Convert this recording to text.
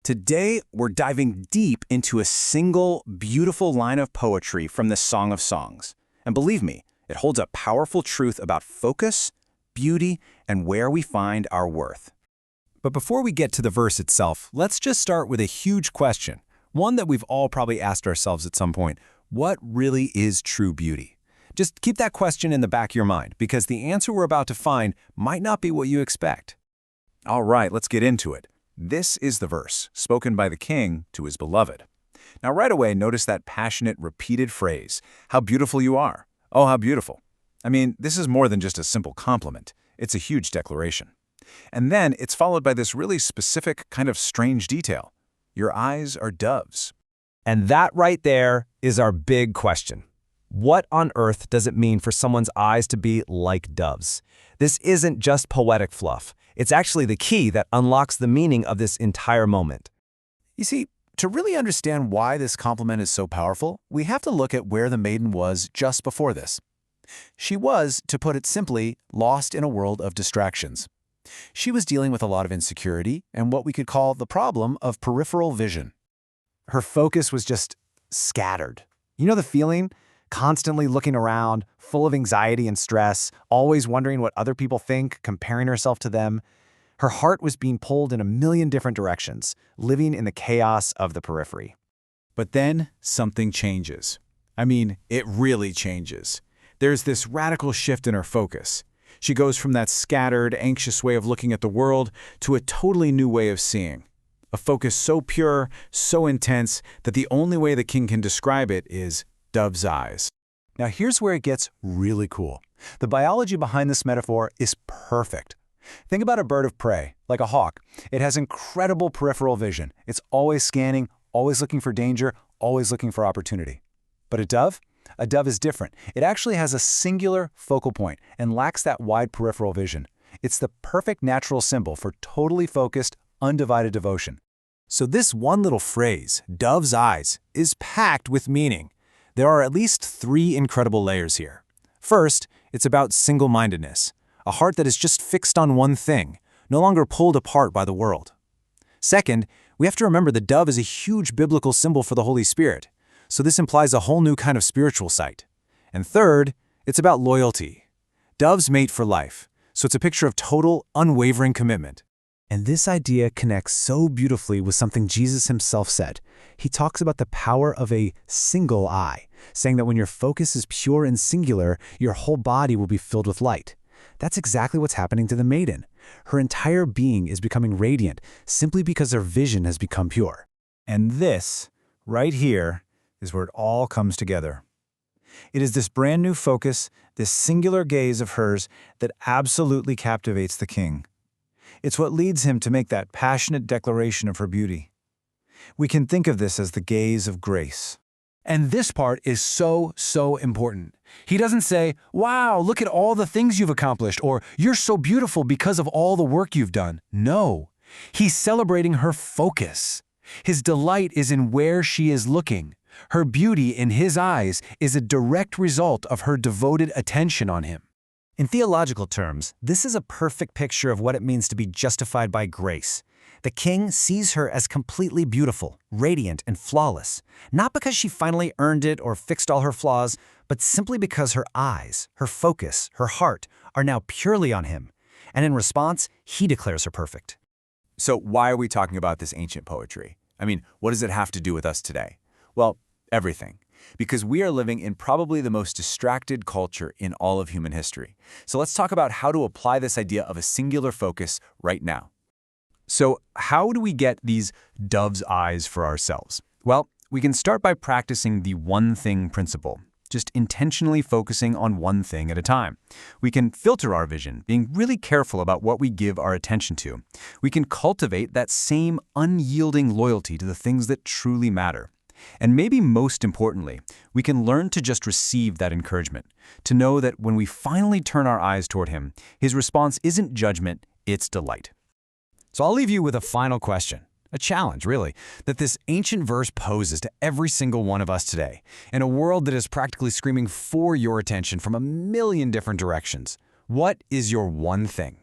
Today, we're diving deep into a single, beautiful line of poetry from the Song of Songs. And believe me, it holds a powerful truth about focus, beauty, and where we find our worth. But before we get to the verse itself, let's just start with a huge question, one that we've all probably asked ourselves at some point. What really is true beauty? Just keep that question in the back of your mind, because the answer we're about to find might not be what you expect. All right, let's get into it. This is the verse, spoken by the king to his beloved. Now right away, notice that passionate, repeated phrase, "How beautiful you are." Oh, how beautiful. I mean, this is more than just a simple compliment. It's a huge declaration. And then it's followed by this really specific, kind of strange detail. Your eyes are doves. And that right there is our big question. What on earth does it mean for someone's eyes to be like doves? This isn't just poetic fluff. It's actually the key that unlocks the meaning of this entire moment. You see, to really understand why this compliment is so powerful, we have to look at where the maiden was just before this. She was, to put it simply, lost in a world of distractions. She was dealing with a lot of insecurity and what we could call the problem of peripheral vision. Her focus was just scattered. You know the feeling? Constantly looking around, full of anxiety and stress, always wondering what other people think, comparing herself to them. Her heart was being pulled in a million different directions, living in the chaos of the periphery. But then something changes. I mean, it really changes. There's this radical shift in her focus. She goes from that scattered, anxious way of looking at the world to a totally new way of seeing. A focus so pure, so intense, that the only way the king can describe it is dove's eyes. Now here's where it gets really cool. The biology behind this metaphor is perfect. Think about a bird of prey, like a hawk. It has incredible peripheral vision. It's always scanning, always looking for danger, always looking for opportunity. But a dove? A dove is different. It actually has a singular focal point and lacks that wide peripheral vision. It's the perfect natural symbol for totally focused, undivided devotion. So this one little phrase, dove's eyes, is packed with meaning. There are at least three incredible layers here. First, it's about single-mindedness, a heart that is just fixed on one thing, no longer pulled apart by the world. Second, we have to remember the dove is a huge biblical symbol for the Holy Spirit, so this implies a whole new kind of spiritual sight. And third, it's about loyalty. Doves mate for life, so it's a picture of total, unwavering commitment. And this idea connects so beautifully with something Jesus himself said. He talks about the power of a single eye, saying that when your focus is pure and singular, your whole body will be filled with light. That's exactly what's happening to the maiden. Her entire being is becoming radiant simply because her vision has become pure. And this, right here, is where it all comes together. It is this brand new focus, this singular gaze of hers that absolutely captivates the king. It's what leads him to make that passionate declaration of her beauty. We can think of this as the gaze of grace. And this part is so important. He doesn't say, "Wow, look at all the things you've accomplished," or "You're so beautiful because of all the work you've done." No, he's celebrating her focus. His delight is in where she is looking. Her beauty in his eyes is a direct result of her devoted attention on him. In theological terms, this is a perfect picture of what it means to be justified by grace. The king sees her as completely beautiful, radiant, and flawless, not because she finally earned it or fixed all her flaws, but simply because her eyes, her focus, her heart are now purely on him. And in response, he declares her perfect. So why are we talking about this ancient poetry? I mean, what does it have to do with us today? Well, everything. Because we are living in probably the most distracted culture in all of human history. So let's talk about how to apply this idea of a singular focus right now. So how do we get these dove's eyes for ourselves? Well, we can start by practicing the one thing principle, just intentionally focusing on one thing at a time. We can filter our vision, being really careful about what we give our attention to. We can cultivate that same unyielding loyalty to the things that truly matter. And maybe most importantly, we can learn to just receive that encouragement, to know that when we finally turn our eyes toward him, his response isn't judgment, it's delight. So I'll leave you with a final question, a challenge really, that this ancient verse poses to every single one of us today, in a world that is practically screaming for your attention from a million different directions. What is your one thing?